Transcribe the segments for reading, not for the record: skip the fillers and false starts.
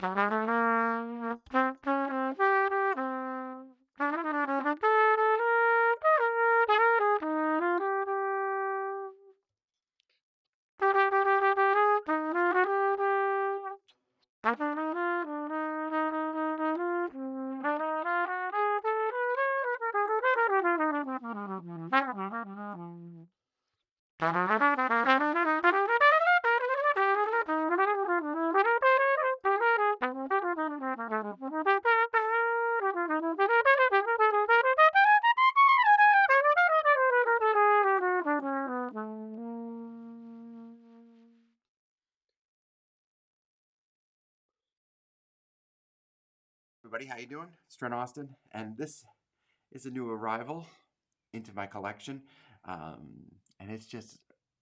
Everybody, how you doing? It's Trent Austin, and this is a new arrival into my collection, and it's just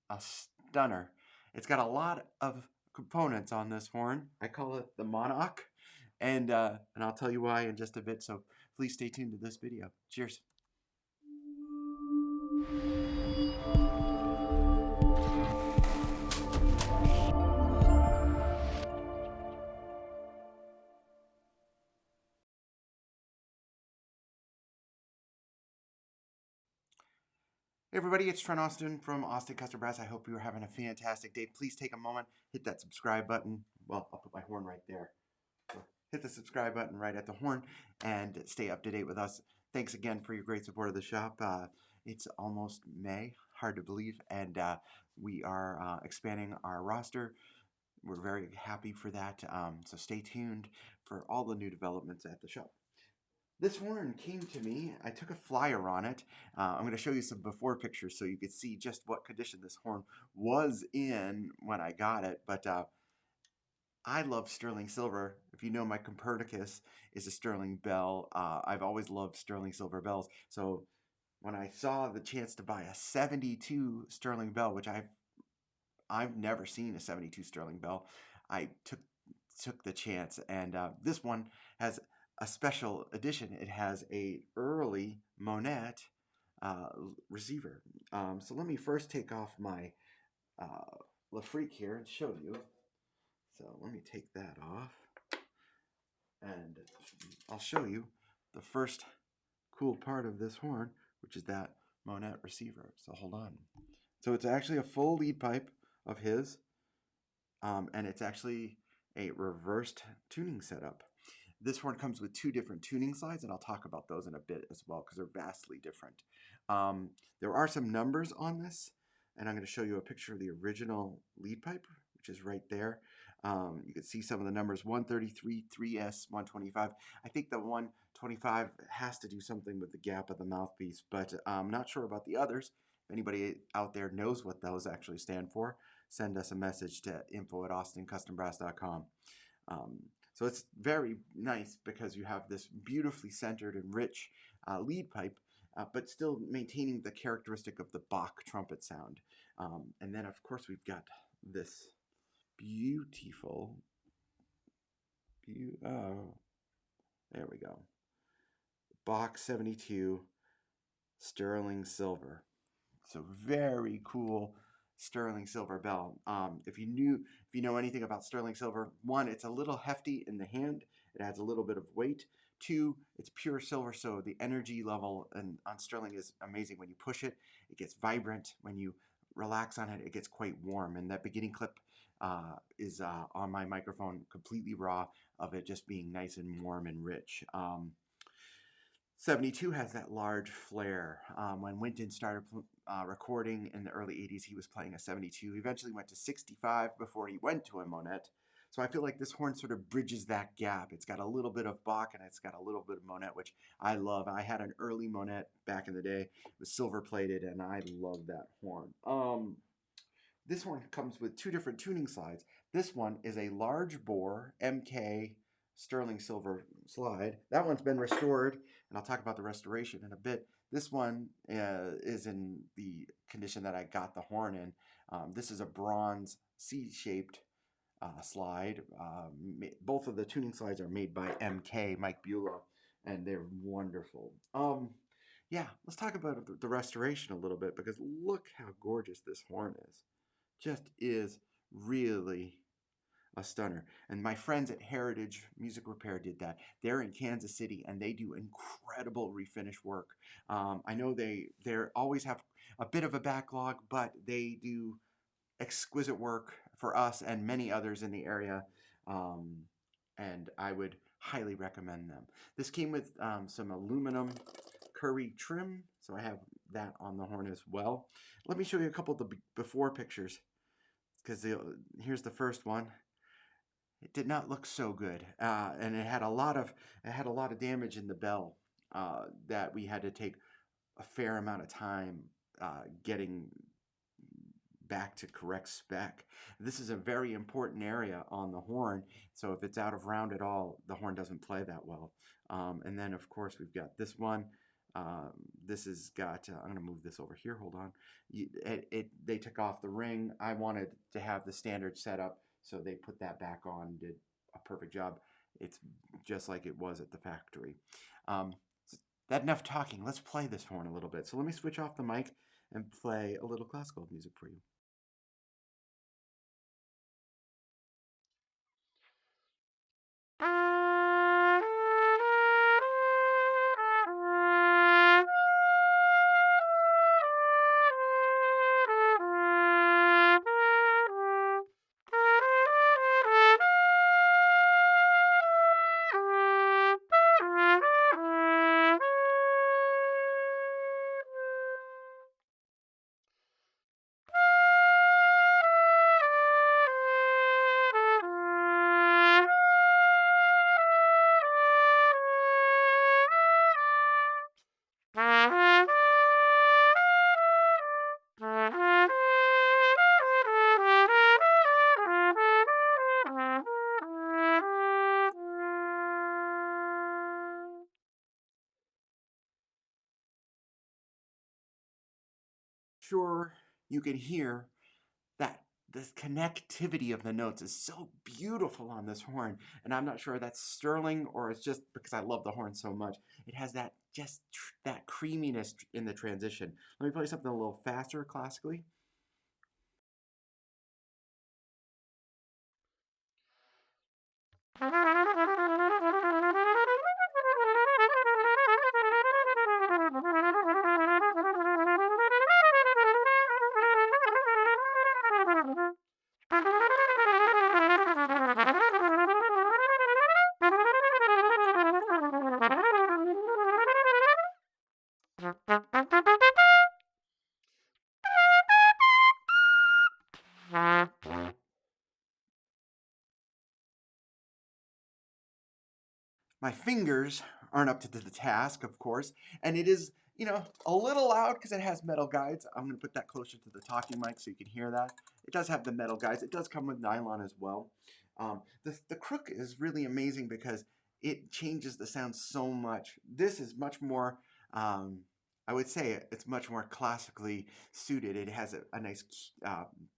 a stunner. It's got a lot of components on this horn. I call it the Monach, and I'll tell you why in just a bit. So please stay tuned to this video. Cheers. Hey everybody, it's Trent Austin from Austin Custom Brass. I hope you're having a fantastic day. Please take a moment, hit that subscribe button. Well, I'll put my horn right there. So hit the subscribe button right at the horn and stay up to date with us. Thanks again for your great support of the shop. It's almost May, hard to believe, and we are expanding our roster. We're very happy for that, so stay tuned for all the new developments at the shop. This horn came to me. I took a flyer on it. I'm going to show you some before pictures so you could see just what condition this horn was in when I got it. But I love sterling silver. If you know, my Copernicus is a sterling bell. I've always loved sterling silver bells. So when I saw the chance to buy a 72 sterling bell, which I've never seen a 72 sterling bell, I took the chance. And this one has a special edition. It has a early Monette receiver. So let me first take off my La Freak here and show you. So let me take that off, and I'll show you the first cool part of this horn, which is that Monette receiver. So hold on. So it's actually a full lead pipe of his, and it's actually a reversed tuning setup. This horn comes with two different tuning slides, and I'll talk about those in a bit as well because they're vastly different. There are some numbers on this, and I'm going to show you a picture of the original lead pipe, which is right there. You can see some of the numbers: 133, 3S, 125. I think the 125 has to do something with the gap of the mouthpiece, but I'm not sure about the others. If anybody out there knows what those actually stand for, send us a message to info@austincustombrass.com. So it's very nice because you have this beautifully centered and rich lead pipe, but still maintaining the characteristic of the Bach trumpet sound. And then, of course, we've got this beautiful, there we go, Bach 72 sterling silver. So very cool sterling silver bell. If you know anything about sterling silver, one, it's a little hefty in the hand. It adds a little bit of weight. Two, it's pure silver, so the energy level on sterling is amazing. When you push it, it gets vibrant. When you relax on it, it gets quite warm. And that beginning clip is on my microphone, completely raw, of it just being nice and warm and rich. 72 has that large flare. When Wynton started recording in the early 80s, he was playing a 72. He eventually went to 65 before he went to a Monette. So I feel like this horn sort of bridges that gap. It's got a little bit of Bach and it's got a little bit of Monette, which I love. I had an early Monette back in the day. It was silver plated and I love that horn. This horn comes with two different tuning slides. This one is a large bore MK sterling silver slide. That one's been restored, and I'll talk about the restoration in a bit. This one is in the condition that I got the horn in. This is a bronze C-shaped slide. Both of the tuning slides are made by MK, Mike Beulah, and they're wonderful. Yeah, let's talk about the restoration a little bit, because look how gorgeous this horn is. Just is really a stunner. And my friends at Heritage Music Repair did that. They're in Kansas City, and they do incredible refinish work. I know they always have a bit of a backlog, but they do exquisite work for us and many others in the area. Um, and I would highly recommend them. This came with some aluminum curry trim, so I have that on the horn as well. Let me show you a couple of the before pictures, because here's the first one. It did not look so good, and it had a lot of damage in the bell that we had to take a fair amount of time getting back to correct spec. This is a very important area on the horn, so if it's out of round at all, the horn doesn't play that well. And then, of course, we've got this one. This has got, I'm going to move this over here, hold on. They took off the ring. I wanted to have the standard setup, so they put that back on, did a perfect job. It's just like it was at the factory. That enough talking. Let's play this horn a little bit. So let me switch off the mic and play a little classical music for you. Sure, you can hear that this connectivity of the notes is so beautiful on this horn, and I'm not sure that's sterling or it's just because I love the horn so much. It has that that creaminess in the transition. Let me play something a little faster classically. My fingers aren't up to the task, of course, and it is, a little loud because it has metal guides. I'm going to put that closer to the talking mic so you can hear that. It does have the metal guides. It does come with nylon as well. The crook is really amazing because it changes the sound so much. This is much more, I would say it's much more classically suited. It has a nice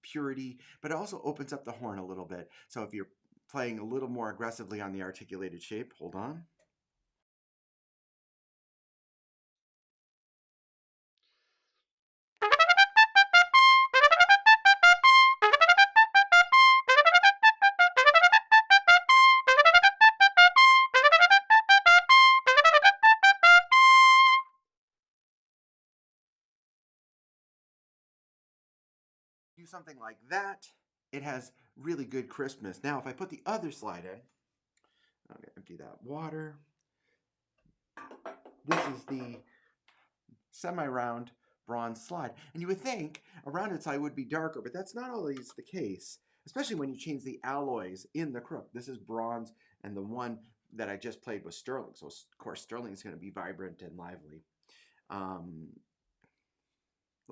purity, but it also opens up the horn a little bit. So if you're playing a little more aggressively on the articulated shape, hold on. Do something like that, it has really good crispness. Now, if I put the other slide in, I'm going to empty that water. This is the semi-round bronze slide. And you would think a rounded slide would be darker, but that's not always the case, especially when you change the alloys in the crook. This is bronze, and the one that I just played was sterling. So, of course, sterling is going to be vibrant and lively. Let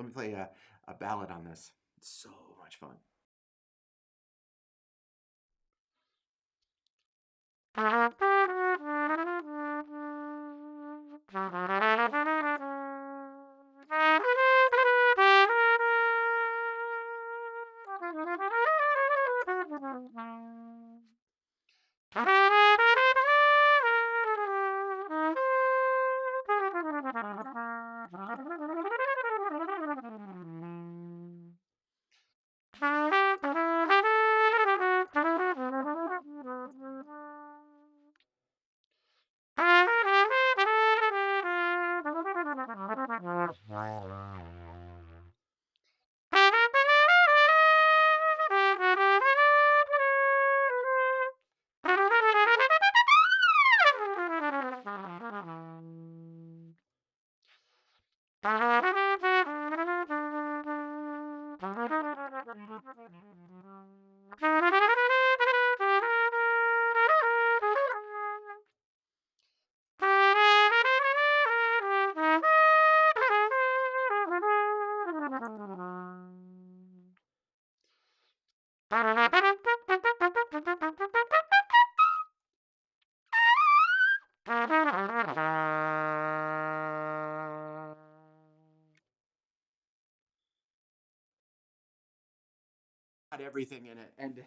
me play a ballad on this. It's so much fun. Got everything in it, and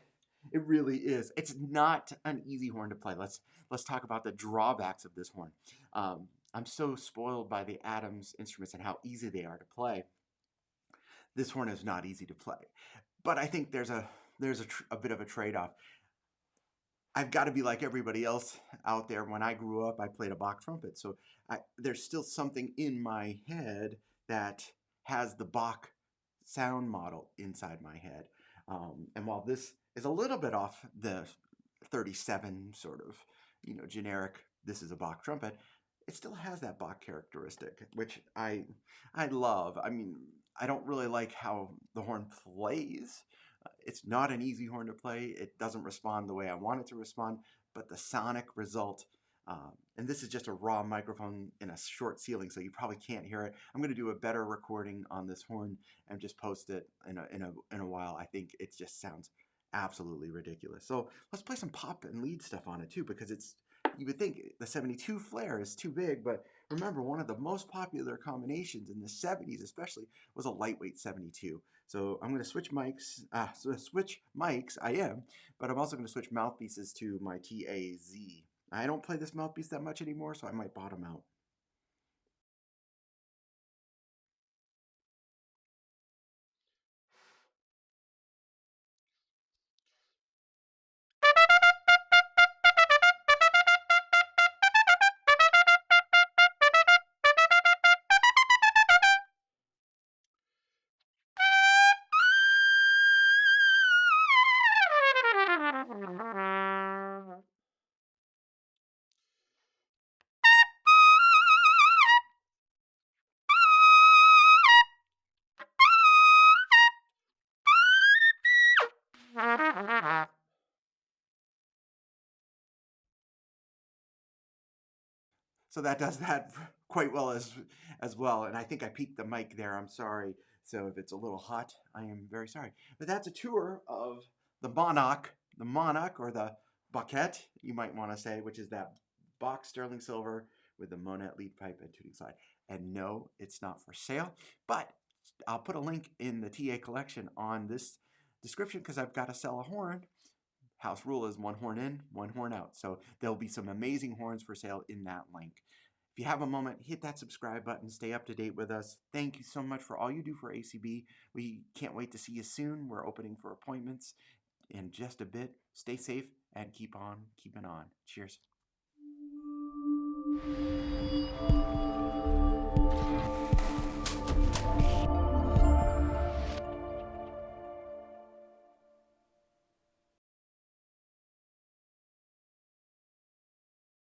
it really is. It's not an easy horn to play. Let's talk about the drawbacks of this horn. I'm so spoiled by the Adams instruments and how easy they are to play. This horn is not easy to play, but I think there's a bit of a trade-off. I've got to be like everybody else out there. When I grew up, I played a Bach trumpet, so there's still something in my head that has the Bach sound model inside my head. And while this is a little bit off the 37 sort of, generic, this is a Bach trumpet, it still has that Bach characteristic, which I love. I mean, I don't really like how the horn plays. It's not an easy horn to play. It doesn't respond the way I want it to respond, but the sonic result, and this is just a raw microphone in a short ceiling, so you probably can't hear it. I'm going to do a better recording on this horn and just post it in a while. I think it just sounds absolutely ridiculous. So let's play some pop and lead stuff on it too, because you would think the 72 flare is too big, but remember, one of the most popular combinations in the 70s especially was a lightweight 72. So I'm going to switch mics, I am, but I'm also going to switch mouthpieces to my TAZ. I don't play this mouthpiece that much anymore, so I might bottom out. So that does that quite well as well. And I think I peaked the mic there. I'm sorry. So if it's a little hot, I am very sorry. But that's a tour of the Monach or the Bachette, you might want to say, which is that Bach sterling silver with the Monette lead pipe and tuning slide. And no, it's not for sale, but I'll put a link in the TA collection on this description because I've got to sell a horn. House rule is one horn in, one horn out. So there'll be some amazing horns for sale in that link. If you have a moment, hit that subscribe button. Stay up to date with us. Thank you so much for all you do for ACB. We can't wait to see you soon. We're opening for appointments in just a bit. Stay safe and keep on keeping on. Cheers.